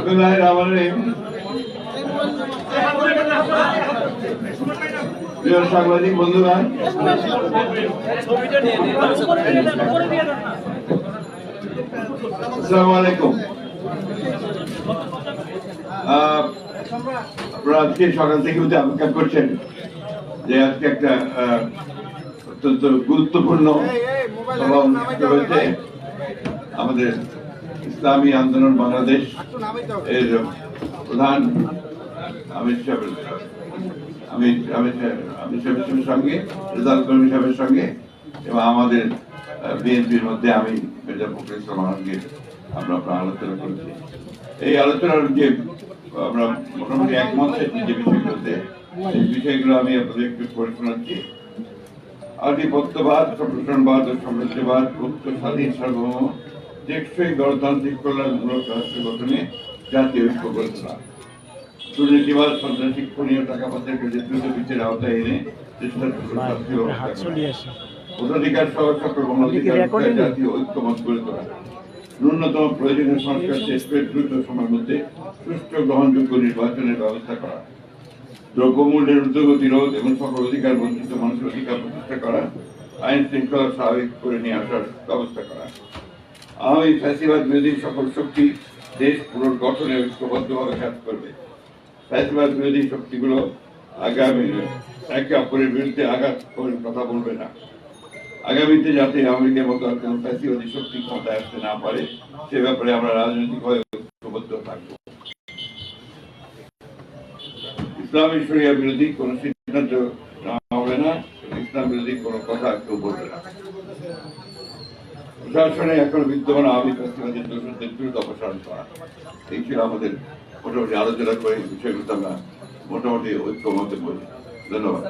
বিসমিল্লাহিররহমানিররহিম। প্রিয় সাংবাদিক বন্ধুরা, আসসালামু আলাইকুম। আপনারা আজকে সকাল থেকে অপেক্ষা করছেন যে আজকে একটা অত্যন্ত গুরুত্বপূর্ণ সভা অনুষ্ঠিত হয়েছে আমাদের ইসলামী আন্দোলন বাংলাদেশ এর প্রধান আমির সাহেবের সঙ্গে, রেজাল কর্মী সাহেবের সঙ্গে এবং আমাদের বিএনপির মধ্যে আমি মির্জা ফখরুল ইসলাম আলমগীর আমরা আলোচনা করেছি। এই আলোচনার যে আমরা মোটামুটি একমত হয়েছি যে বিষয়গুলোতে, সেই বিষয়গুলো আমি আপনাদের একটু পড়ে শোনাচ্ছি। আধিপত্যবাদ, সম্প্রসারণবাদ ও সাম্রাজ্যবাদ, মুক্ত স্বাধীন সার্বভৌম টেকসই গণতান্ত্রিক কল্যাণমূলক রাষ্ট্র গঠনে জাতীয় ঐক্য গড়ে তোলা, দুর্নীতিবাদ, সন্ত্রাসী, খুনি ও টাকা পাচারকে দ্রুত বিচারের আওতায় এনে ভোটাধিকার সহ সকল গণঅধিকার জাতীয় ঐক্যমত গড়ে তোলা, ন্যূনতম প্রয়োজনীয় সংস্কার শেষ করে দ্রুত সময়ের মধ্যে সুষ্ঠু গ্রহণযোগ্য নির্বাচনের ব্যবস্থা করা, দ্রব্যমূল্যের ঊর্ধ্বগতি রোধ এবং সকল অধিকার বঞ্চিত মানুষের অধিকার প্রতিষ্ঠা করা, আইন শৃঙ্খলা স্বাভাবিক করে নিয়ে আসার ব্যবস্থা করা। আওয়ামী ফ্যাসিবাদ বিরোধী সকল শক্তি দেশ পুনর্গঠনে ঐক্যবদ্ধভাবে কাজ করবে। ফ্যাসিবাদ বিরোধী শক্তিগুলো আগামী একে অপরের বিরুদ্ধে আঘাত করে কথা বলবে না। আগামীতে যাতে আওয়ামী লীগের মতো আর কোন ফ্যাসিবাদী শক্তি ক্ষমতায় আসতে না পারে সে ব্যাপারে আমরা রাজনৈতিকভাবে ঐক্যবদ্ধ থাকবো। ইসলামী শরিয়া বিরোধী কোন সিদ্ধান্ত নেওয়া হবে না, ইসলাম বিরোধী কোন কথা কেউ বলবে না। প্রশাসনে এখন বিদ্যমান আওয়ামী ফ্যাসিবাদী দোষীদের দ্রুত অপসারণ করা, এই ছিল আমাদের মোটামুটি আলোচনা করে বিষয়গুলো আমরা মোটামুটি ঐক্যমতে বলি। ধন্যবাদ।